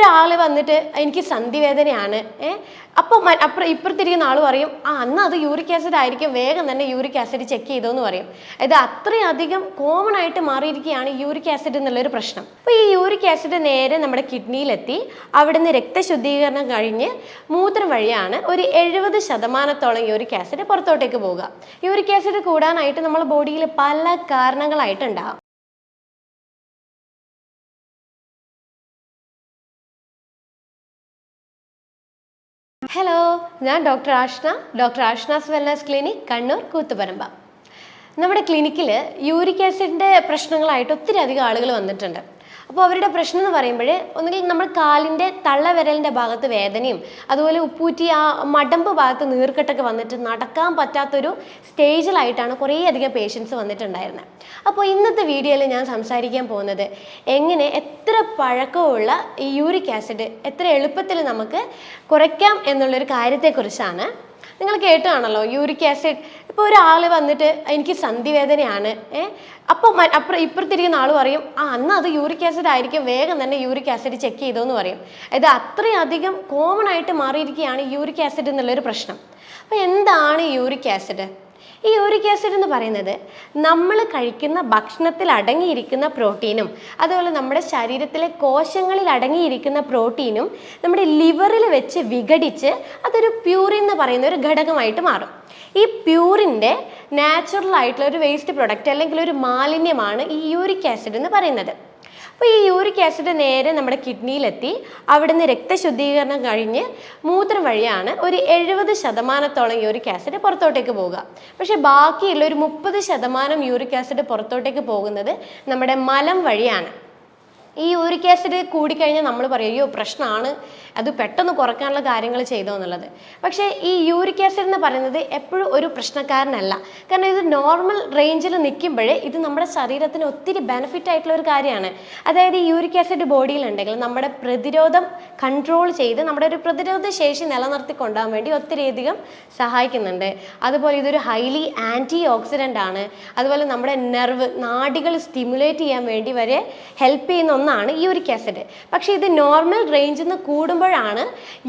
ഒരാൾ വന്നിട്ട് എനിക്ക് സന്ധിവേദനയാണ് അപ്പോൾ ഇപ്പുറത്തിരിക്കുന്ന ആൾ പറയും അന്ന് അത് യൂറിക് ആസിഡ് ആയിരിക്കും, വേഗം തന്നെ യൂറിക് ആസിഡ് ചെക്ക് ചെയ്തോന്ന് പറയും. ഇത് അത്രയധികം കോമൺ ആയിട്ട് മാറിയിരിക്കുകയാണ് യൂറിക് ആസിഡ് എന്നുള്ളൊരു പ്രശ്നം. അപ്പോൾ ഈ യൂറിക് ആസിഡ് നേരെ നമ്മുടെ കിഡ്നിയിലെത്തി അവിടുന്ന് രക്തശുദ്ധീകരണം കഴിഞ്ഞ് മൂത്രം വഴിയാണ് ഒരു 70% യൂറിക് ആസിഡ് പുറത്തോട്ടേക്ക് പോവുക. യൂറിക് ആസിഡ് കൂടാനായിട്ട് നമ്മുടെ ബോഡിയിൽ പല കാരണങ്ങളായിട്ടുണ്ടാകും. ഹലോ, ഞാൻ doctor Ashna's wellness clinic, Kannur, Koothuparamba. നമ്മുടെ ക്ലിനിക്കിൽ യൂറിക് ആസിഡിൻ്റെ പ്രശ്നങ്ങളായിട്ട് ഒത്തിരി അധികം ആളുകൾ വന്നിട്ടുണ്ട്. അപ്പോൾ അവരുടെ പ്രശ്നം എന്ന് പറയുമ്പോൾ ഒന്നുകിൽ നമ്മൾ കാലിൻ്റെ തള്ളവിരലിൻ്റെ ഭാഗത്ത് വേദനയും അതുപോലെ ഉപ്പൂറ്റി ആ മടമ്പ് ഭാഗത്ത് നീർക്കെട്ടൊക്കെ വന്നിട്ട് നടക്കാൻ പറ്റാത്തൊരു സ്റ്റേജിലായിട്ടാണ് കുറേയധികം പേഷ്യൻസ് വന്നിട്ടുണ്ടായിരുന്നത്. അപ്പോൾ ഇന്നത്തെ വീഡിയോയിൽ ഞാൻ സംസാരിക്കാൻ പോകുന്നത് എങ്ങനെ എത്ര പഴക്കമുള്ള ഈ യൂറിക് ആസിഡ് എത്ര എളുപ്പത്തിൽ നമുക്ക് കുറയ്ക്കാം എന്നുള്ളൊരു കാര്യത്തെക്കുറിച്ചാണ്. നിങ്ങൾ കേട്ടാണല്ലോ യൂറിക് ആസിഡ്. ഇപ്പോൾ ഒരാൾ വന്നിട്ട് എനിക്ക് സന്ധിവേദനയാണ് അപ്പോൾ ഇപ്പുറത്തിരിക്കുന്ന ആൾ പറയും അന്ന് അത് യൂറിക് ആസിഡ് ആയിരിക്കും, വേഗം തന്നെ യൂറിക് ആസിഡ് ചെക്ക് ചെയ്തോന്ന് പറയും. ഇത് അത്രയധികം കോമൺ ആയിട്ട് മാറിയിരിക്കുകയാണ് യൂറിക് ആസിഡ് എന്നുള്ളൊരു പ്രശ്നം. അപ്പോൾ എന്താണ് യൂറിക് ആസിഡ്? ഈ യൂറിക് ആസിഡ് എന്ന് പറയുന്നത് നമ്മൾ കഴിക്കുന്ന ഭക്ഷണത്തിൽ അടങ്ങിയിരിക്കുന്ന പ്രോട്ടീനും അതുപോലെ നമ്മുടെ ശരീരത്തിലെ കോശങ്ങളിൽ അടങ്ങിയിരിക്കുന്ന പ്രോട്ടീനും നമ്മുടെ ലിവറിൽ വെച്ച് വിഘടിച്ച് അതൊരു പ്യൂറിൻ എന്ന് പറയുന്ന ഒരു ഘടകമായിട്ട് മാറും. ഈ പ്യൂറിൻ്റെ നാച്ചുറൽ ആയിട്ടുള്ള ഒരു വേസ്റ്റ് പ്രൊഡക്റ്റ് അല്ലെങ്കിൽ ഒരു മാലിന്യമാണ് ഈ യൂറിക് ആസിഡ് എന്ന് പറയുന്നത്. അപ്പോൾ ഈ യൂറിക് ആസിഡ് നേരെ നമ്മുടെ കിഡ്നിയിലെത്തി അവിടുന്ന് രക്തശുദ്ധീകരണം കഴിഞ്ഞ് മൂത്രം വഴിയാണ് ഒരു 70% യൂറിക് ആസിഡ് പുറത്തോട്ടേക്ക് പോവുക. പക്ഷേ ബാക്കിയുള്ള ഒരു 30% യൂറിക് ആസിഡ് പുറത്തോട്ടേക്ക് പോകുന്നത് നമ്മുടെ മലം വഴിയാണ്. ഈ യൂറിക് ആസിഡ് കൂടിക്കഴിഞ്ഞാൽ നമ്മൾ പറയും അയ്യോ പ്രശ്നമാണ്, അത് പെട്ടെന്ന് കുറയ്ക്കാനുള്ള കാര്യങ്ങൾ ചെയ്തോ എന്നുള്ളത്. പക്ഷേ ഈ യൂറിക് ആസിഡ് എന്ന് പറയുന്നത് എപ്പോഴും ഒരു പ്രശ്നക്കാരനല്ല. കാരണം ഇത് നോർമൽ റേഞ്ചിൽ നിൽക്കുമ്പോഴേ ഇത് നമ്മുടെ ശരീരത്തിന് ഒത്തിരി ബെനിഫിറ്റ് ആയിട്ടുള്ള ഒരു കാര്യമാണ്. അതായത് ഈ യൂറിക് ആസിഡ് ബോഡിയിലുണ്ടെങ്കിൽ നമ്മുടെ പ്രതിരോധം കൺട്രോൾ ചെയ്ത് നമ്മുടെ ഒരു പ്രതിരോധ ശേഷി നിലനിർത്തി കൊണ്ടുപോകാൻ വേണ്ടി ഒത്തിരിയധികം സഹായിക്കുന്നുണ്ട്. അതുപോലെ ഇതൊരു ഹൈലി ആൻറ്റി ഓക്സിഡൻ്റ് ആണ്. അതുപോലെ നമ്മുടെ നാഡികൾ സ്റ്റിമുലേറ്റ് ചെയ്യാൻ വേണ്ടി വരെ ഹെൽപ്പ് ചെയ്യുന്ന ഒന്നാണ് യൂറിക് ആസിഡ്. പക്ഷേ ഇത് നോർമൽ റേഞ്ചിൽ നിന്ന് കൂടുമ്പോഴാണ്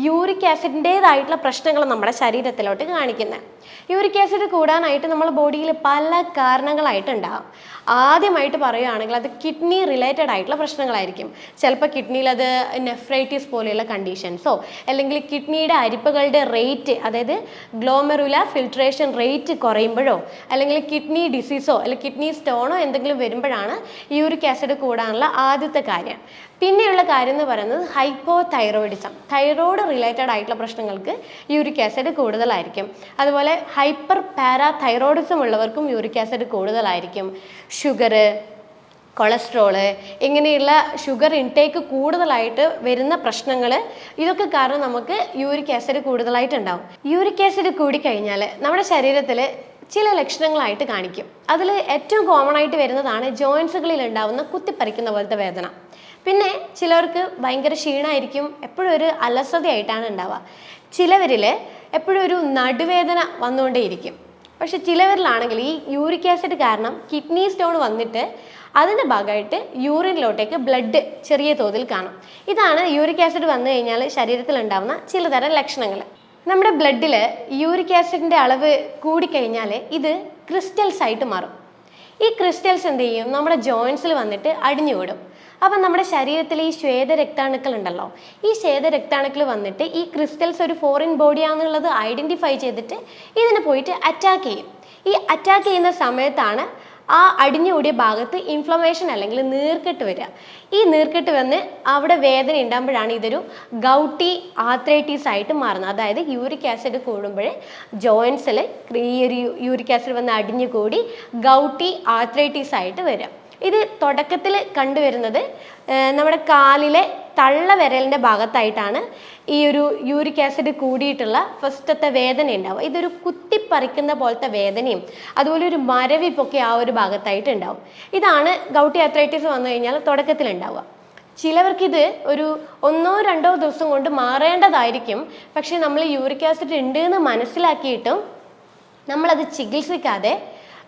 യൂറിക് ആസിഡിൻ്റേതായിട്ടുള്ള പ്രശ്നങ്ങൾ നമ്മുടെ ശരീരത്തിലോട്ട് കാണിക്കുന്നത്. യൂറിക് ആസിഡ് കൂടാനായിട്ട് നമ്മുടെ ബോഡിയിൽ പല കാരണങ്ങളായിട്ടുണ്ടാകും. ആദ്യമായിട്ട് പറയുകയാണെങ്കിൽ അത് കിഡ്നി റിലേറ്റഡ് ആയിട്ടുള്ള പ്രശ്നങ്ങളായിരിക്കും. ചിലപ്പോൾ കിഡ്നിയിൽ അത് നെഫ്രൈറ്റിസ് പോലെയുള്ള കണ്ടീഷൻസോ അല്ലെങ്കിൽ കിഡ്നിയുടെ അരിപ്പകളുടെ റേറ്റ്, അതായത് ഗ്ലോമെറുലാർ ഫിൽട്രേഷൻ റേറ്റ് കുറയുമ്പോഴോ അല്ലെങ്കിൽ കിഡ്നി ഡിസീസോ അല്ലെങ്കിൽ കിഡ്നി സ്റ്റോണോ എന്തെങ്കിലും വരുമ്പോഴാണ് യൂറിക് ആസിഡ് കൂടാനുള്ള ആദ്യത്തെ കാര്യം. പിന്നെയുള്ള കാര്യം എന്ന് പറയുന്നത് ഹൈപ്പോതൈറോയിഡിസം, തൈറോയ്ഡ് റിലേറ്റഡ് ആയിട്ടുള്ള പ്രശ്നങ്ങൾക്ക് യൂറിക് ആസിഡ് കൂടുതലായിരിക്കും. അതുപോലെ ഹൈപ്പർ പാരാതൈറോയിഡിസം ഉള്ളവർക്കും യൂറിക് ആസിഡ് കൂടുതലായിരിക്കും. ഷുഗർ, കൊളസ്ട്രോള്, ഇങ്ങനെയുള്ള ഷുഗർ ഇൻടേക്ക് കൂടുതലായിട്ട് വരുന്ന പ്രശ്നങ്ങൾ, ഇതൊക്കെ കാരണം നമുക്ക് യൂറിക് ആസിഡ് കൂടുതലായിട്ടുണ്ടാവും. യൂറിക് ആസിഡ് കൂടിക്കഴിഞ്ഞാൽ നമ്മുടെ ശരീരത്തിൽ ചില ലക്ഷണങ്ങളായിട്ട് കാണിക്കും. അതിൽ ഏറ്റവും കോമൺ ആയിട്ട് വരുന്നതാണ് ജോയിൻസുകളിൽ ഉണ്ടാവുന്ന കുത്തിപ്പറിക്കുന്ന പോലത്തെ വേദന. പിന്നെ ചിലർക്ക് ഭയങ്കര ക്ഷീണമായിരിക്കും, എപ്പോഴും ഒരു അലസതയായിട്ടാണ് ഉണ്ടാവുക. ചിലവരിൽ എപ്പോഴും ഒരു നടുവേദന വന്നുകൊണ്ടേയിരിക്കും. പക്ഷെ ചിലവരിലാണെങ്കിൽ ഈ യൂറിക് ആസിഡ് കാരണം കിഡ്നി സ്റ്റോൺ വന്നിട്ട് അതിൻ്റെ ഭാഗമായിട്ട് യൂറിനിലോട്ടേക്ക് ബ്ലഡ് ചെറിയ തോതിൽ കാണും. ഇതാണ് യൂറിക് ആസിഡ് വന്നു കഴിഞ്ഞാൽ ശരീരത്തിൽ ഉണ്ടാകുന്ന ചിലതരം ലക്ഷണങ്ങൾ. നമ്മുടെ ബ്ലഡിൽ യൂറിക് ആസിഡിൻ്റെ അളവ് കൂടിക്കഴിഞ്ഞാൽ ഇത് ക്രിസ്റ്റൽസ് ആയിട്ട് മാറും. ഈ ക്രിസ്റ്റൽസ് എന്ത് ചെയ്യും? നമ്മുടെ ജോയിൻസിൽ വന്നിട്ട് അടിഞ്ഞുകൂടും. അപ്പം നമ്മുടെ ശരീരത്തിലെ ഈ ശ്വേതരക്താണുക്കൾ ഉണ്ടല്ലോ, ഈ ശ്വേതരക്താണുക്കൾ വന്നിട്ട് ഈ ക്രിസ്റ്റൽസ് ഒരു ഫോറിൻ ബോഡിയാണെന്നുള്ളത് ഐഡൻറ്റിഫൈ ചെയ്തിട്ട് ഇതിനെ പോയിട്ട് അറ്റാക്ക് ചെയ്യും. ഈ അറ്റാക്ക് ചെയ്യുന്ന സമയത്താണ് ആ അടിഞ്ഞുകൂടിയ ഭാഗത്ത് ഇൻഫ്ലമേഷൻ അല്ലെങ്കിൽ നീർക്കെട്ട് വരിക. ഈ നീർക്കെട്ട് വന്ന് അവിടെ വേദന ഉണ്ടാകുമ്പോഴാണ് ഇതൊരു ഗൗട്ടി ആർത്രൈറ്റിസ് ആയിട്ട് മാറുന്നത്. അതായത് യൂറിക് ആസിഡ് കൂടുമ്പോൾ ജോയിൻസിൽ ഈ ഒരു യൂറിക് ആസിഡ് വന്ന് അടിഞ്ഞുകൂടി ഗൗട്ടി ആർത്രൈറ്റിസ് ആയിട്ട് വരിക. ഇത് തുടക്കത്തിൽ കണ്ടുവരുന്നത് നമ്മുടെ കാലിലെ തള്ളവിരലിൻ്റെ ഭാഗത്തായിട്ടാണ് ഈ ഒരു യൂറിക് ആസിഡ് കൂടിയിട്ടുള്ള ഫസ്റ്റത്തെ വേദന ഉണ്ടാവും. ഇതൊരു കുത്തിപ്പറിക്കുന്ന പോലത്തെ വേദനയും അതുപോലെ ഒരു മരവിപ്പൊക്കെ ആ ഒരു ഭാഗത്തായിട്ട് ഉണ്ടാവും. ഇതാണ് ഗൗട്ടി ആർത്രൈറ്റിസ് വന്നു കഴിഞ്ഞാൽ തുടക്കത്തിലുണ്ടാവുക. ചിലവർക്കിത് ഒരു 1-2 ദിവസം കൊണ്ട് മാറേണ്ടതായിരിക്കും. പക്ഷെ നമ്മൾ യൂറിക് ആസിഡ് ഉണ്ട് എന്ന് മനസ്സിലാക്കിയിട്ടും നമ്മളത് ചികിത്സിക്കാതെ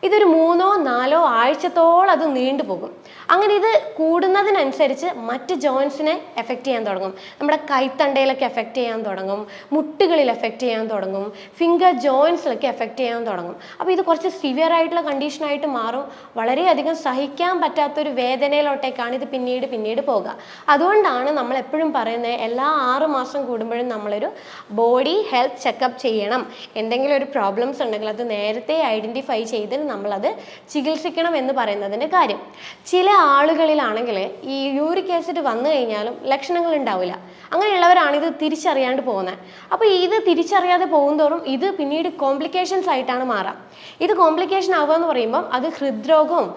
ഇതൊരു 3-4 ആഴ്ചത്തോളം അത് നീണ്ടുപോകും. അങ്ങനെ ഇത് കൂടുന്നതിനനുസരിച്ച് മറ്റ് ജോയിൻസിനെ എഫക്റ്റ് ചെയ്യാൻ തുടങ്ങും. നമ്മുടെ കൈത്തണ്ടയിലൊക്കെ എഫക്റ്റ് ചെയ്യാൻ തുടങ്ങും, മുട്ടുകളിൽ എഫക്റ്റ് ചെയ്യാൻ തുടങ്ങും, ഫിംഗർ ജോയിൻസിലൊക്കെ എഫക്റ്റ് ചെയ്യാൻ തുടങ്ങും. അപ്പോൾ ഇത് കുറച്ച് സിവിയർ ആയിട്ടുള്ള കണ്ടീഷനായിട്ട് മാറും. വളരെയധികം സഹിക്കാൻ പറ്റാത്തൊരു വേദനയിലോട്ടേക്കാണ് ഇത് പിന്നീട് പോകുക. അതുകൊണ്ടാണ് നമ്മൾ എപ്പോഴും പറയുന്നത് എല്ലാ 6 മാസം കൂടുമ്പോഴും നമ്മളൊരു ബോഡി ഹെൽത്ത് ചെക്കപ്പ് ചെയ്യണം. എന്തെങ്കിലും ഒരു പ്രോബ്ലംസ് ഉണ്ടെങ്കിൽ അത് നേരത്തെ ഐഡൻറ്റിഫൈ ചെയ്ത് നമ്മളത് ചികിത്സിക്കണം എന്ന് പറയുന്നതിൻ്റെ കാര്യം. ചില ആളുകളിലാണെങ്കിൽ ഈ യൂറിക് ആസിഡ് വന്നു കഴിഞ്ഞാലും ലക്ഷണങ്ങൾ ഉണ്ടാവില്ല. അങ്ങനെയുള്ളവരാണ് ഇത് തിരിച്ചറിയാണ്ട് പോകുന്നത്. അപ്പോൾ ഇത് തിരിച്ചറിയാതെ പോകുന്തോറും ഇത് പിന്നീട് കോംപ്ലിക്കേഷൻസ് ആയിട്ടാണ് മാറുക. ഇത് കോംപ്ലിക്കേഷൻ ആവുക എന്ന് പറയുമ്പം അത് ഹൃദ്രോഗവും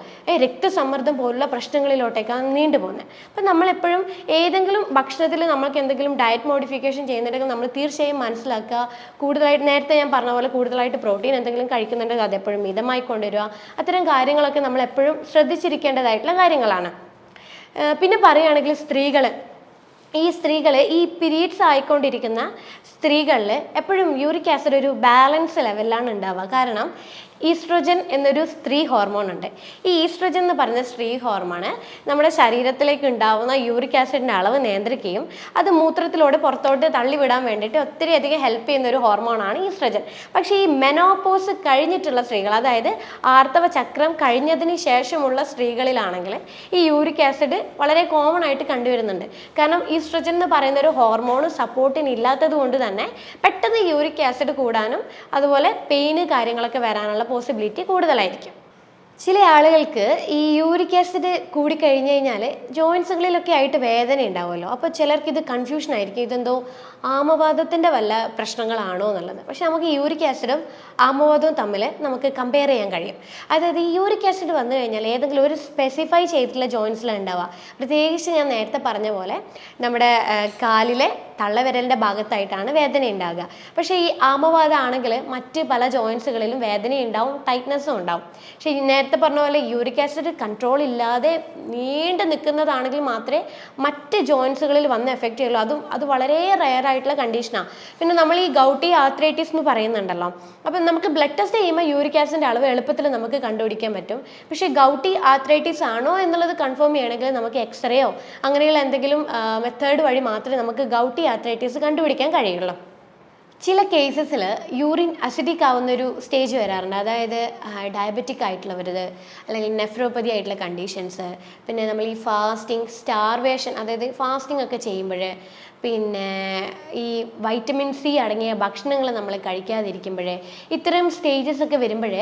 രക്തസമ്മർദ്ദം പോലുള്ള പ്രശ്നങ്ങളിലോട്ടേക്കാണ് നീണ്ടു പോകുന്നത്. അപ്പം നമ്മളെപ്പോഴും ഏതെങ്കിലും ഭക്ഷണത്തിൽ നമ്മൾക്ക് എന്തെങ്കിലും ഡയറ്റ് മോഡിഫിക്കേഷൻ ചെയ്യുന്നുണ്ടെങ്കിൽ നമ്മൾ തീർച്ചയായും മനസ്സിലാക്കുക. കൂടുതലായിട്ട് നേരത്തെ ഞാൻ പറഞ്ഞ പോലെ കൂടുതലായിട്ട് പ്രോട്ടീൻ എന്തെങ്കിലും കഴിക്കുന്നുണ്ടെങ്കിൽ അതെപ്പോഴും മിതമായി കൊണ്ടുവരിക. അത്തരം കാര്യങ്ങളൊക്കെ നമ്മൾ എപ്പോഴും ശ്രദ്ധിച്ചിരിക്കേണ്ടതായിട്ടുള്ള കാര്യങ്ങളാണ്. പിന്നെ പറയുകയാണെങ്കിൽ സ്ത്രീകൾ ഈ പീരീഡ്സ് ആയിക്കൊണ്ടിരിക്കുന്ന സ്ത്രീകളിൽ എപ്പോഴും യൂറിക് ആസിഡ് ഒരു ബാലൻസ് ലെവലിലാണ് ഉണ്ടാവുക. കാരണം ഈസ്ട്രോജൻ എന്നൊരു സ്ത്രീ ഹോർമോൺ ഉണ്ട്. ഈ ഈസ്ട്രോജൻ എന്ന് പറഞ്ഞ സ്ത്രീ ഹോർമോണ് നമ്മുടെ ശരീരത്തിലേക്ക് ഉണ്ടാവുന്ന യൂറിക് ആസിഡിൻ്റെ അളവ് നിയന്ത്രിക്കുകയും അത് മൂത്രത്തിലൂടെ പുറത്തോട്ട് തള്ളിവിടാൻ വേണ്ടിയിട്ട് ഒത്തിരിയധികം ഹെൽപ്പ് ചെയ്യുന്ന ഒരു ഹോർമോണാണ് ഈസ്ട്രോജൻ. പക്ഷേ ഈ മെനോപോസ് കഴിഞ്ഞിട്ടുള്ള സ്ത്രീകൾ, അതായത് ആർത്തവ ചക്രം കഴിഞ്ഞതിന് ശേഷമുള്ള സ്ത്രീകളിലാണെങ്കിൽ ഈ യൂറിക് ആസിഡ് വളരെ കോമൺ ആയിട്ട് കണ്ടുവരുന്നുണ്ട്. കാരണം ഈസ്ട്രോജൻ എന്ന് പറയുന്ന ഒരു ഹോർമോൺ സപ്പോർട്ടിന് ഇല്ലാത്തത് കൊണ്ട് തന്നെ പെട്ടെന്ന് യൂറിക് ആസിഡ് കൂടാനും അതുപോലെ പെയിന് കാര്യങ്ങളൊക്കെ വരാനുള്ള പോസിബിലിറ്റി കൂടുതലായിരിക്കും. ചില ആളുകൾക്ക് ഈ യൂറിക് ആസിഡ് കൂടിക്കഴിഞ്ഞ് കഴിഞ്ഞാൽ ജോയിൻസുകളിലൊക്കെ ആയിട്ട് വേദന ഉണ്ടാവുമല്ലോ. അപ്പോൾ ചിലർക്ക് ഇത് കൺഫ്യൂഷൻ ആയിരിക്കും, ഇതെന്തോ ആമവാദത്തിൻ്റെ വല്ല പ്രശ്നങ്ങളാണോ എന്നുള്ളത്. പക്ഷെ നമുക്ക് യൂറിക് ആസിഡും ആമവാദവും തമ്മിൽ നമുക്ക് കമ്പയർ ചെയ്യാൻ കഴിയും. അതായത് ഈ യൂറിക് ആസിഡ് വന്നു കഴിഞ്ഞാൽ ഏതെങ്കിലും ഒരു സ്പെസിഫൈ ചെയ്തിട്ടുള്ള ജോയിൻസിലാണ് ഉണ്ടാവുക. പ്രത്യേകിച്ച് ഞാൻ നേരത്തെ പറഞ്ഞ പോലെ നമ്മുടെ കാലിലെ തള്ളവിരലിൻ്റെ ഭാഗത്തായിട്ടാണ് വേദന ഉണ്ടാവുക. പക്ഷേ ഈ ആമവാദം ആണെങ്കിൽ മറ്റ് പല ജോയിൻസുകളിലും വേദന ഉണ്ടാവും, ടൈറ്റ്നസ്സും ഉണ്ടാവും. പക്ഷേ നേരത്തെ പറഞ്ഞ പോലെ യൂറിക് ആസിഡ് കൺട്രോൾ ഇല്ലാതെ നീണ്ടു നിൽക്കുന്നതാണെങ്കിൽ മാത്രമേ മറ്റ് ജോയിൻസുകളിൽ വന്ന് എഫക്റ്റ് ചെയ്യുള്ളൂ. അത് വളരെ റെയർ ആയിട്ടുള്ള കണ്ടീഷനാണ്. പിന്നെ നമ്മൾ ഈ ഗൗട്ടി ആർത്രൈറ്റിസ് എന്ന് പറയുന്നുണ്ടല്ലോ, അപ്പം നമുക്ക് ബ്ലഡ് ടെസ്റ്റ് ചെയ്യുമ്പോൾ യൂറിക് ആസിഡിൻ്റെ അളവ് എളുപ്പത്തിൽ നമുക്ക് കണ്ടുപിടിക്കാൻ പറ്റും. പക്ഷേ ഗൗട്ടി ആർത്രൈറ്റിസ് ആണോ എന്നുള്ളത് കൺഫേം ചെയ്യണമെങ്കിൽ നമുക്ക് എക്സ്റേയോ അങ്ങനെയുള്ള എന്തെങ്കിലും മെത്തേഡ് വഴി മാത്രമേ നമുക്ക് ഗൗട്ടി ആർത്രൈറ്റിസ് കണ്ടുപിടിക്കാൻ കഴിയുള്ളൂ. ചില കേസസിൽ യൂറിൻ അസിഡിക് ആവുന്നൊരു സ്റ്റേജ് വരാറുണ്ട്. അതായത് ഡയബറ്റിക് ആയിട്ടുള്ളവരത്, അല്ലെങ്കിൽ നെഫ്രോപ്പതി ആയിട്ടുള്ള കണ്ടീഷൻസ്, പിന്നെ നമ്മൾ ഈ ഫാസ്റ്റിംഗ്, സ്റ്റാർവേഷൻ, അതായത് ഫാസ്റ്റിംഗ് ഒക്കെ ചെയ്യുമ്പോൾ, പിന്നെ ഈ വൈറ്റമിൻ സി അടങ്ങിയ ഭക്ഷണങ്ങൾ നമ്മൾ കഴിക്കാതിരിക്കുമ്പോൾ, ഇത്തരം സ്റ്റേജസ് ഒക്കെ വരുമ്പോൾ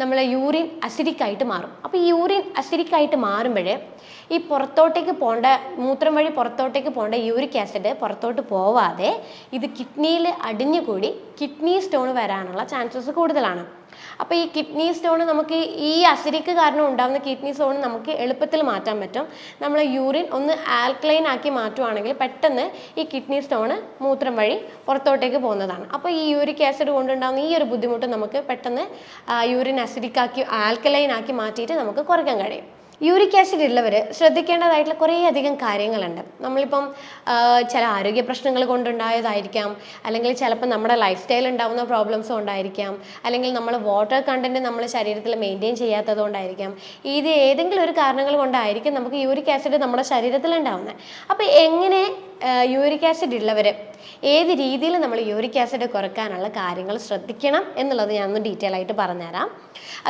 നമ്മൾ യൂറിൻ അസിഡിക് ആയിട്ട് മാറും. അപ്പോൾ ഈ യൂറിൻ അസിഡിക് ആയിട്ട് മാറുമ്പോൾ ഈ പുറത്തോട്ടേക്ക് പോകേണ്ട, മൂത്രം വഴി പുറത്തോട്ടേക്ക് പോകേണ്ട യൂറിക് ആസിഡ് പുറത്തോട്ട് പോവാതെ ഇത് കിഡ്നിയിൽ അടിഞ്ഞുകൂടി കിഡ്നി സ്റ്റോൺ വരാനുള്ള ചാൻസസ് കൂടുതലാണ്. അപ്പോൾ ഈ കിഡ്നി സ്റ്റോൺ നമുക്ക് ഈ അസിഡിക് കാരണം ഉണ്ടാകുന്ന കിഡ്നി സ്റ്റോൺ നമുക്ക് എളുപ്പത്തിൽ മാറ്റാൻ പറ്റും. നമ്മൾ യൂറിൻ ഒന്ന് ആൽക്കലൈൻ ആക്കി മാറ്റുവാണെങ്കിൽ പെട്ടെന്ന് ഈ കിഡ്നി സ്റ്റോൺ മൂത്രം വഴി പുറത്തോട്ടേക്ക് പോകുന്നതാണ്. അപ്പോൾ ഈ യൂറിക് ആസിഡ് കൊണ്ടുണ്ടാകുന്ന ഈ ഒരു ബുദ്ധിമുട്ട് നമുക്ക് പെട്ടെന്ന് യൂറിൻ അസിഡിക് ആക്കി ആൽക്കലൈൻ ആക്കി മാറ്റിയിട്ട് നമുക്ക് കുറയ്ക്കാൻ കഴിയും. യൂറിക് ആസിഡ് ഉള്ളവർ ശ്രദ്ധിക്കേണ്ടതായിട്ടുള്ള കുറേ അധികം കാര്യങ്ങളുണ്ട്. നമ്മളിപ്പം ചില ആരോഗ്യ പ്രശ്നങ്ങൾ കൊണ്ടുണ്ടായതായിരിക്കാം, അല്ലെങ്കിൽ ചിലപ്പോൾ നമ്മുടെ ലൈഫ് സ്റ്റൈൽ ഉണ്ടാകുന്ന പ്രോബ്ലംസും ഉണ്ടായിരിക്കാം, അല്ലെങ്കിൽ നമ്മൾ വാട്ടർ കണ്ടൻറ്റ് നമ്മൾ ശരീരത്തിൽ മെയിൻറ്റെയിൻ ചെയ്യാത്തത് കൊണ്ടായിരിക്കാം. ഇത് ഏതെങ്കിലും ഒരു കാരണങ്ങൾ കൊണ്ടായിരിക്കും നമുക്ക് യൂറിക് ആസിഡ് നമ്മുടെ ശരീരത്തിൽ ഉണ്ടാകുന്നത്. അപ്പോൾ എങ്ങനെ യൂറിക് ആസിഡ് ഉള്ളവർ ഏത് രീതിയിൽ നമ്മൾ യൂറിക് ആസിഡ് കുറയ്ക്കാനുള്ള കാര്യങ്ങൾ ശ്രദ്ധിക്കണം എന്നുള്ളത് ഞാനൊന്ന് ഡീറ്റെയിൽ ആയിട്ട് പറഞ്ഞുതരാം.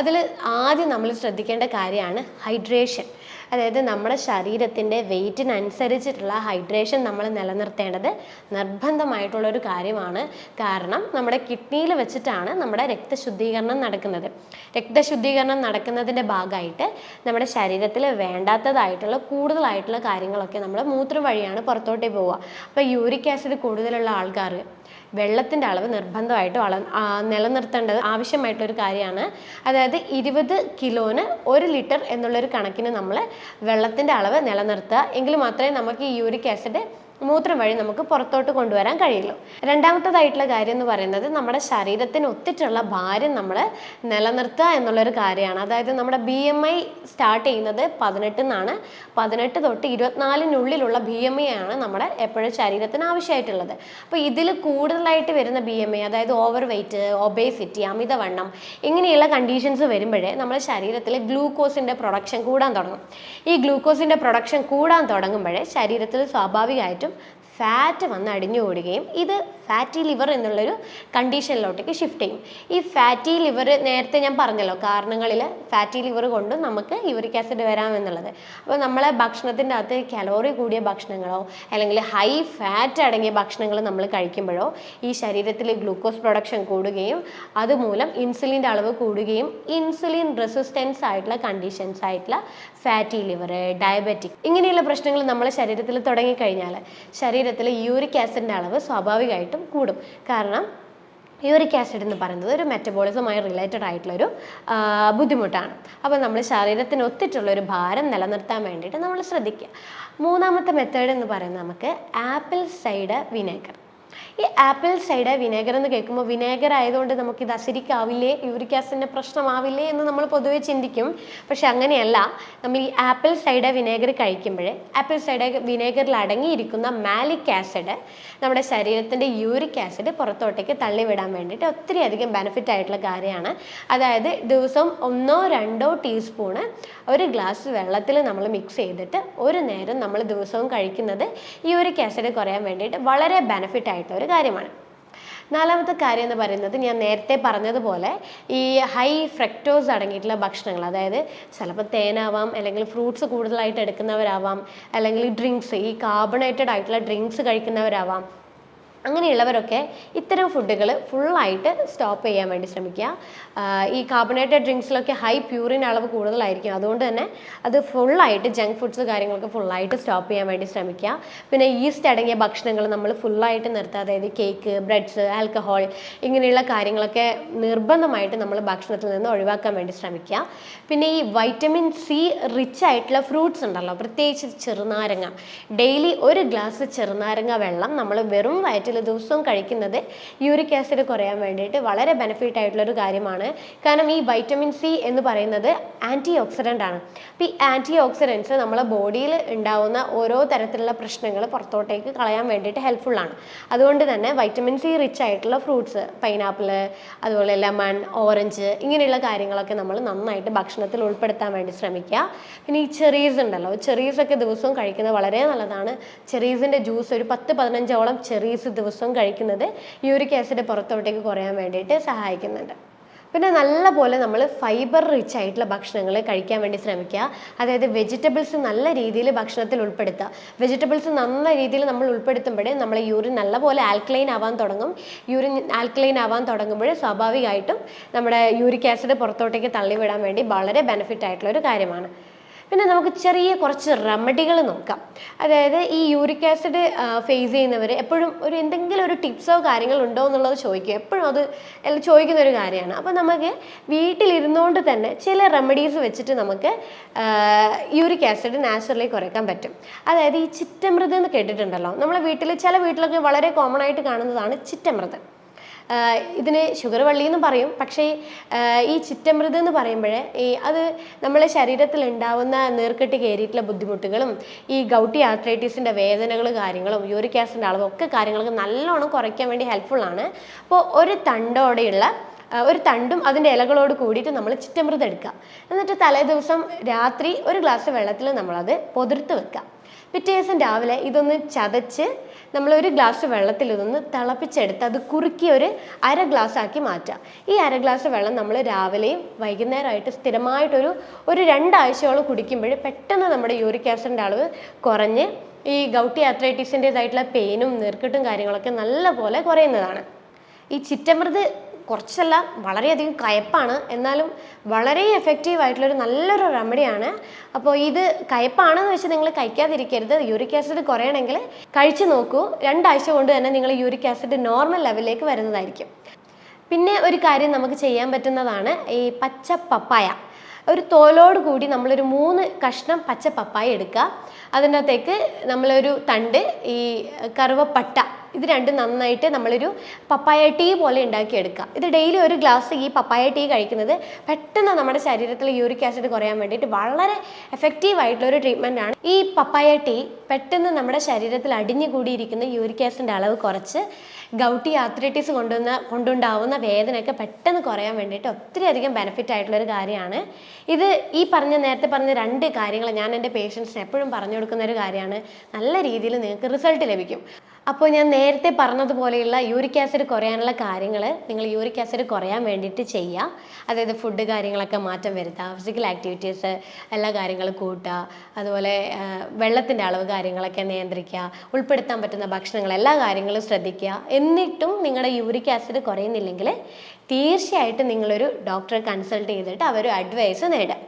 അതിൽ ആദ്യം നമ്മൾ ശ്രദ്ധിക്കേണ്ട കാര്യമാണ് ഹൈഡ്രേഷൻ. അതായത് നമ്മുടെ ശരീരത്തിൻ്റെ വെയ്റ്റിനനുസരിച്ചിട്ടുള്ള ഹൈഡ്രേഷൻ നമ്മൾ നിലനിർത്തേണ്ടത് നിർബന്ധമായിട്ടുള്ളൊരു കാര്യമാണ്. കാരണം നമ്മുടെ കിഡ്നിയിൽ വെച്ചിട്ടാണ് നമ്മുടെ രക്തശുദ്ധീകരണം നടക്കുന്നത്. രക്തശുദ്ധീകരണം നടക്കുന്നതിൻ്റെ ഭാഗമായിട്ട് നമ്മുടെ ശരീരത്തിൽ വേണ്ടാത്തതായിട്ടുള്ള കൂടുതലായിട്ടുള്ള കാര്യങ്ങളൊക്കെ നമ്മൾ മൂത്രം വഴിയാണ് പുറത്തോട്ടേ പോവുക. അപ്പോൾ യൂറിക് ആസിഡ് കൂടുതലുള്ള ആൾക്കാർ വെള്ളത്തിൻ്റെ അളവ് നിർബന്ധമായിട്ടും നിലനിർത്തേണ്ടത് ആവശ്യമായിട്ടൊരു കാര്യമാണ്. അതായത് 20 കിലോന് 1 ലിറ്റർ എന്നുള്ളൊരു കണക്കിന് നമ്മൾ വെള്ളത്തിൻ്റെ അളവ് നിലനിർത്തുക. എങ്കിൽ മാത്രമേ നമുക്ക് ഈ യൂറിക് ആസിഡ് മൂത്രം വഴി നമുക്ക് പുറത്തോട്ട് കൊണ്ടുവരാൻ കഴിയുള്ളൂ. രണ്ടാമത്തേതായിട്ടുള്ള കാര്യം എന്ന് പറയുന്നത് നമ്മുടെ ശരീരത്തിന് ഒത്തിട്ടുള്ള ഭാരം നമ്മൾ നിലനിർത്തുക എന്നുള്ളൊരു കാര്യമാണ്. അതായത് നമ്മുടെ BMI സ്റ്റാർട്ട് ചെയ്യുന്നത് 18 എന്നാണ്. 18 തൊട്ട് 24-നുള്ളിലുള്ള BMI ആണ് നമ്മുടെ എപ്പോഴും ശരീരത്തിന് ആവശ്യമായിട്ടുള്ളത്. അപ്പോൾ ഇതിൽ കൂടുതലായിട്ട് വരുന്ന BMI, അതായത് ഓവർ വെയ്റ്റ്, ഒബേസിറ്റി, അമിതവണ്ണം, ഇങ്ങനെയുള്ള കണ്ടീഷൻസ് വരുമ്പോഴേ നമ്മുടെ ശരീരത്തിൽ ഗ്ലൂക്കോസിൻ്റെ പ്രൊഡക്ഷൻ കൂടാൻ തുടങ്ങും. ഈ ഗ്ലൂക്കോസിൻ്റെ പ്രൊഡക്ഷൻ കൂടാൻ തുടങ്ങുമ്പോഴേ ശരീരത്തിൽ സ്വാഭാവികമായിട്ടും ഫാറ്റ് വന്ന് അടിഞ്ഞുകൂടുകയും ഇത് ഫാറ്റി ലിവർ എന്നുള്ളൊരു കണ്ടീഷനിലോട്ടേക്ക് ഷിഫ്റ്റ് ചെയ്യും. ഈ ഫാറ്റി ലിവർ നേരത്തെ ഞാൻ പറഞ്ഞല്ലോ, കാരണങ്ങളിൽ ഫാറ്റി ലിവർ കൊണ്ട് നമുക്ക് യൂറിക് ആസിഡ് വരാമെന്നുള്ളത്. അപ്പോൾ നമ്മളെ ഭക്ഷണത്തിൻ്റെ അകത്ത് കലോറി കൂടിയ ഭക്ഷണങ്ങളോ അല്ലെങ്കിൽ ഹൈ ഫാറ്റ് അടങ്ങിയ ഭക്ഷണങ്ങൾ നമ്മൾ കഴിക്കുമ്പോഴോ ഈ ശരീരത്തിൽ ഗ്ലൂക്കോസ് പ്രൊഡക്ഷൻ കൂടുകയും അതുമൂലം ഇൻസുലിൻ്റെ അളവ് കൂടുകയും ഇൻസുലിൻ റെസിസ്റ്റൻസ് ആയിട്ടുള്ള കണ്ടീഷൻസ് ആയിട്ടുള്ള ഫാറ്റി ലിവർ, ഡയബറ്റിക് ഇങ്ങനെയുള്ള പ്രശ്നങ്ങൾ നമ്മളെ ശരീരത്തിൽ തുടങ്ങിക്കഴിഞ്ഞാൽ ശരീരത്തിൽ യൂറിക് ആസിഡിൻ്റെ അളവ് സ്വാഭാവികമായിട്ടും കൂടും. കാരണം യൂറിക് ആസിഡ് എന്ന് പറയുന്നത് ഒരു മെറ്റബോളിസമായി റിലേറ്റഡ് ആയിട്ടുള്ളൊരു ബുദ്ധിമുട്ടാണ്. അപ്പോൾ നമ്മൾ ശരീരത്തിന് ഒത്തിട്ടുള്ളൊരു ഭാരം നിലനിർത്താൻ വേണ്ടിയിട്ട് നമ്മൾ ശ്രദ്ധിക്കുക. മൂന്നാമത്തെ മെത്തേഡ് എന്ന് പറയുന്നത് നമുക്ക് ആപ്പിൾ സൈഡർ വിനേഗർ. ഈ ആപ്പിൾ സൈഡർ വിനേഗർ എന്ന് കേൾക്കുമ്പോൾ വിനേഗർ ആയതുകൊണ്ട് നമുക്കിത് അസിഡിക് ആവില്ലേ, യൂറിക് ആസിഡിൻ്റെ പ്രശ്നമാവില്ലേ എന്ന് നമ്മൾ പൊതുവെ ചിന്തിക്കും. പക്ഷെ അങ്ങനെയല്ല. നമ്മൾ ഈ ആപ്പിൾ സൈഡർ വിനേഗർ കഴിക്കുമ്പോഴേ ആപ്പിൾ സൈഡർ വിനേഗറിൽ അടങ്ങിയിരിക്കുന്ന മാലിക് ആസിഡ് നമ്മുടെ ശരീരത്തിൻ്റെ യൂറിക് ആസിഡ് പുറത്തോട്ടേക്ക് തള്ളിവിടാൻ വേണ്ടിയിട്ട് ഒത്തിരി അധികം ബെനിഫിറ്റ് ആയിട്ടുള്ള കാര്യമാണ്. അതായത് ദിവസം 1-2 ടീസ്പൂണ് ഒരു ഗ്ലാസ് വെള്ളത്തിൽ നമ്മൾ മിക്സ് ചെയ്തിട്ട് ഒരു നേരം നമ്മൾ ദിവസവും കഴിക്കുന്നത് യൂറിക് ആസിഡ് കുറയാൻ വേണ്ടിയിട്ട് വളരെ ബെനിഫിറ്റ് ആയിട്ടുള്ള ഒരു കാര്യമാണ്. നാലാമത്തെ കാര്യം എന്ന് പറയുന്നത് ഞാൻ നേരത്തെ പറഞ്ഞതുപോലെ ഈ ഹൈ ഫ്രക്ടോസ് അടങ്ങിയിട്ടുള്ള ഭക്ഷണങ്ങൾ, അതായത് ചിലപ്പോൾ തേനാവാം, അല്ലെങ്കിൽ ഫ്രൂട്ട്സ് കൂടുതലായിട്ട് എടുക്കുന്നവരാവാം, അല്ലെങ്കിൽ ഡ്രിങ്ക്സ്, ഈ കാർബണേറ്റഡ് ആയിട്ടുള്ള ഡ്രിങ്ക്സ് കഴിക്കുന്നവരാവാം. അങ്ങനെയുള്ളവരൊക്കെ ഇത്തരം ഫുഡുകൾ ഫുള്ളായിട്ട് സ്റ്റോപ്പ് ചെയ്യാൻ വേണ്ടി ശ്രമിക്കുക. ഈ കാർബണേറ്റഡ് ഡ്രിങ്ക്സിലൊക്കെ ഹൈ പ്യൂറിൻ അളവ് കൂടുതലായിരിക്കും. അതുകൊണ്ട് തന്നെ അത് ഫുള്ളായിട്ട് ജങ്ക് ഫുഡ്സ് കാര്യങ്ങളൊക്കെ ഫുള്ളായിട്ട് സ്റ്റോപ്പ് ചെയ്യാൻ വേണ്ടി ശ്രമിക്കുക. പിന്നെ ഈസ്റ്റ് അടങ്ങിയ ഭക്ഷണങ്ങൾ നമ്മൾ ഫുള്ളായിട്ട് നിർത്തുക. അതായത് കേക്ക്, ബ്രെഡ്സ്, ആൽക്കഹോൾ ഇങ്ങനെയുള്ള കാര്യങ്ങളൊക്കെ നിർബന്ധമായിട്ട് നമ്മൾ ഭക്ഷണത്തിൽ നിന്ന് ഒഴിവാക്കാൻ വേണ്ടി ശ്രമിക്കുക. പിന്നെ ഈ വൈറ്റമിൻ സി റിച്ച് ആയിട്ടുള്ള ഫ്രൂട്ട്സ് ഉണ്ടല്ലോ, പ്രത്യേകിച്ച് ചെറുനാരങ്ങ. ഡെയിലി ഒരു ഗ്ലാസ് ചെറുനാരങ്ങ വെള്ളം നമ്മൾ വെറും വയറ്റിൽ ദിവസവും കഴിക്കുന്നത് യൂറിക് ആസിഡ് കുറയാൻ വേണ്ടിയിട്ട് വളരെ ബെനിഫിറ്റ് ആയിട്ടുള്ളൊരു കാര്യമാണ്. കാരണം ഈ വൈറ്റമിൻ സി എന്ന് പറയുന്നത് ആൻറ്റി ഓക്സിഡൻ്റ് ആണ്. അപ്പോൾ ഈ ആൻറ്റി ഓക്സിഡൻസ് നമ്മളെ ബോഡിയിൽ ഉണ്ടാവുന്ന ഓരോ തരത്തിലുള്ള പ്രശ്നങ്ങൾ പുറത്തോട്ടേക്ക് കളയാൻ വേണ്ടിയിട്ട് ഹെൽപ്ഫുള്ളാണ്. അതുകൊണ്ട് തന്നെ വൈറ്റമിൻ സി റിച്ച് ആയിട്ടുള്ള ഫ്രൂട്ട്സ്, പൈനാപ്പിൾ, അതുപോലെ ലെമൺ, ഓറഞ്ച് ഇങ്ങനെയുള്ള കാര്യങ്ങളൊക്കെ നമ്മൾ നന്നായിട്ട് ഭക്ഷണത്തിൽ ഉൾപ്പെടുത്താൻ വേണ്ടി ശ്രമിക്കുക. പിന്നെ ഈ ചെറീസ് ഉണ്ടല്ലോ, ചെറീസൊക്കെ ദിവസവും കഴിക്കുന്നത് വളരെ നല്ലതാണ്. ചെറീസിൻ്റെ ജ്യൂസ് ഒരു 10-15ഓളം ചെറീസ് ദിവസവും കഴിക്കുന്നത് യൂറിക് ആസിഡ് പുറത്തോട്ടേക്ക് കുറയാൻ വേണ്ടിയിട്ട് സഹായിക്കുന്നുണ്ട്. പിന്നെ നല്ലപോലെ നമ്മൾ ഫൈബർ റിച്ച് ആയിട്ടുള്ള ഭക്ഷണങ്ങൾ കഴിക്കാൻ വേണ്ടി ശ്രമിക്കുക. അതായത് വെജിറ്റബിൾസ് നല്ല രീതിയിൽ ഭക്ഷണത്തിൽ ഉൾപ്പെടുത്തുക. വെജിറ്റബിൾസ് നല്ല രീതിയിൽ നമ്മൾ ഉൾപ്പെടുത്തുമ്പോഴേ നമ്മളെ യൂറിൻ നല്ലപോലെ ആൽക്കലൈൻ ആവാൻ തുടങ്ങും. യൂറിൻ ആൽക്കലൈൻ ആവാൻ തുടങ്ങുമ്പോൾ സ്വാഭാവികമായിട്ടും നമ്മുടെ യൂറിക് ആസിഡ് പുറത്തോട്ടേക്ക് തള്ളിവിടാൻ വേണ്ടി വളരെ ബെനിഫിറ്റ് ആയിട്ടുള്ള ഒരു കാര്യമാണ്. പിന്നെ നമുക്ക് ചെറിയ കുറച്ച് റെമഡികൾ നോക്കാം. അതായത് ഈ യൂറിക് ആസിഡ് ഫേസ് ചെയ്യുന്നവർ എപ്പോഴും എന്തെങ്കിലും ഒരു ടിപ്സോ കാര്യങ്ങളോ ഉണ്ടോ എന്നുള്ളത് ചോദിക്കുക. എപ്പോഴും അത് ചോദിക്കുന്ന ഒരു കാര്യമാണ്. അപ്പോൾ നമുക്ക് വീട്ടിലിരുന്നുകൊണ്ട് തന്നെ ചില റെമഡീസ് വെച്ചിട്ട് നമുക്ക് യൂറിക് ആസിഡ് നാച്ചുറലി കുറയ്ക്കാൻ പറ്റും. അതായത് ഈ ചിറ്റമൃത് എന്ന് കേട്ടിട്ടുണ്ടല്ലോ, നമ്മളെ ചില വീട്ടിലൊക്കെ വളരെ കോമൺ ആയിട്ട് കാണുന്നതാണ് ചിറ്റമൃത്. ഇതിന് ഷുഗർ വള്ളി എന്ന് പറയും. പക്ഷേ ഈ ചിറ്റമൃത് എന്ന് പറയുമ്പോഴേ അത് നമ്മളെ ശരീരത്തിൽ ഉണ്ടാവുന്ന നീർക്കെട്ട് കയറിയിട്ടുള്ള ബുദ്ധിമുട്ടുകളും ഈ ഗൗട്ടി ആർത്രൈറ്റിസിൻ്റെ വേദനകൾ കാര്യങ്ങളും യൂറിക് ആസിഡിൻ്റെ അളവൊക്കെ കാര്യങ്ങളൊക്കെ നല്ലോണം കുറയ്ക്കാൻ വേണ്ടി ഹെൽപ്ഫുള്ളാണ്. അപ്പോൾ ഒരു തണ്ടും അതിൻ്റെ ഇലകളോട് കൂടിയിട്ട് നമ്മൾ ചിറ്റമൃത് എടുക്കുക. എന്നിട്ട് തലേ ദിവസം രാത്രി ഒരു ഗ്ലാസ് വെള്ളത്തിൽ നമ്മളത് പൊതിർത്ത് വെക്കുക. പിറ്റേ ദിവസം രാവിലെ ഇതൊന്ന് ചതച്ച് നമ്മളൊരു ഗ്ലാസ് വെള്ളത്തിൽ ഇതൊന്ന് തിളപ്പിച്ചെടുത്ത് അത് കുറുക്കി ഒരു അര ഗ്ലാസ് ആക്കി മാറ്റുക. ഈ അര ഗ്ലാസ് വെള്ളം നമ്മൾ രാവിലെയും വൈകുന്നേരമായിട്ട് സ്ഥിരമായിട്ടൊരു 2 ആഴ്ചയോളം കുടിക്കുമ്പോൾ പെട്ടെന്ന് നമ്മുടെ യൂറിക് ആസിഡിൻ്റെ അളവ് കുറഞ്ഞ് ഈ ഗൗട്ടി ആർത്രൈറ്റിസിൻ്റെതായിട്ടുള്ള പെയിനും നീർക്കെട്ടും കാര്യങ്ങളൊക്കെ നല്ലപോലെ കുറയുന്നതാണ്. ഈ ചിറ്റമൃത് കുറച്ചല്ല, വളരെയധികം കയ്പ്പാണ്, എന്നാലും വളരെ എഫക്റ്റീവ് ആയിട്ടുള്ളൊരു നല്ലൊരു റെമഡിയാണ്. അപ്പോൾ ഇത് കയ്പ്പാണെന്ന് വെച്ച് നിങ്ങൾ കഴിക്കാതിരിക്കരുത്. യൂറിക് ആസിഡ് കുറയണമെങ്കിൽ കഴിച്ചു നോക്കൂ. 2 ആഴ്ച കൊണ്ട് തന്നെ നിങ്ങൾ യൂറിക് ആസിഡ് നോർമൽ ലെവലിലേക്ക് വരുന്നതായിരിക്കും. പിന്നെ ഒരു കാര്യം നമുക്ക് ചെയ്യാൻ പറ്റുന്നതാണ് ഈ പച്ച പപ്പായ. ഒരു തോലോട് കൂടി നമ്മളൊരു 3 കഷ്ണം പച്ച പപ്പായ എടുക്കുക. അതിനകത്തേക്ക് നമ്മളൊരു തണ്ട് ഈ കറുവപ്പട്ട ഇത് രണ്ടും നന്നായിട്ട് നമ്മളൊരു പപ്പായ ടീ പോലെ ഉണ്ടാക്കിയെടുക്കുക. ഇത് ഡെയിലി ഒരു ഗ്ലാസ് ഈ പപ്പായ ടീ കഴിക്കുന്നത് പെട്ടെന്ന് നമ്മുടെ ശരീരത്തിൽ യൂറിക് ആസിഡ് കുറയാൻ വേണ്ടിയിട്ട് വളരെ എഫക്റ്റീവ് ആയിട്ടുള്ള ഒരു ട്രീറ്റ്മെൻ്റ് ആണ്. ഈ പപ്പായ ടീ പെട്ടെന്ന് നമ്മുടെ ശരീരത്തിൽ അടിഞ്ഞുകൂടിയിരിക്കുന്ന യൂറിക് ആസിഡിൻ്റെ അളവ് കുറച്ച് ഗൗട്ടി ആർത്രൈറ്റിസ് കൊണ്ടുണ്ടാവുന്ന വേദനയൊക്കെ പെട്ടെന്ന് കുറയാൻ വേണ്ടിയിട്ട് ഒത്തിരി അധികം ബെനിഫിറ്റ് ആയിട്ടുള്ളൊരു കാര്യമാണ് ഇത്. ഈ നേരത്തെ പറഞ്ഞ 2 കാര്യങ്ങൾ ഞാൻ എൻ്റെ പേഷ്യൻസിന് എപ്പോഴും പറഞ്ഞു കൊടുക്കുന്ന ഒരു കാര്യമാണ്. നല്ല രീതിയിൽ നിങ്ങൾക്ക് റിസൾട്ട് ലഭിക്കും. അപ്പോൾ ഞാൻ നേരത്തെ പറഞ്ഞതുപോലെയുള്ള യൂറിക് ആസിഡ് കുറയാനുള്ള കാര്യങ്ങൾ നിങ്ങൾ യൂറിക് ആസിഡ് കുറയാൻ വേണ്ടിയിട്ട് ചെയ്യുക. അതായത് ഫുഡ് കാര്യങ്ങളൊക്കെ മാറ്റം വരുത്തുക, ഫിസിക്കൽ ആക്ടിവിറ്റീസ് എല്ലാ കാര്യങ്ങളും കൂട്ടുക, അതുപോലെ വെള്ളത്തിൻ്റെ അളവ് കാര്യങ്ങളൊക്കെ നിയന്ത്രിക്കുക, ഉൾപ്പെടുത്താൻ പറ്റുന്ന ഭക്ഷണങ്ങൾ എല്ലാ കാര്യങ്ങളും ശ്രദ്ധിക്കുക. എന്നിട്ടും നിങ്ങളുടെ യൂറിക് ആസിഡ് കുറയുന്നില്ലെങ്കിൽ തീർച്ചയായിട്ടും നിങ്ങളൊരു ഡോക്ടറെ കൺസൾട്ട് ചെയ്തിട്ട് അവരൊരു അഡ്വൈസ് നേടുക.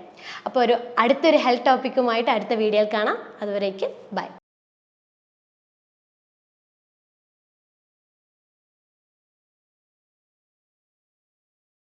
അപ്പോൾ അടുത്തൊരു ഹെൽത്ത് ടോപ്പിക്കുമായിട്ട് അടുത്ത വീഡിയോയിൽ കാണാം. അതുവരേക്കും ബൈ.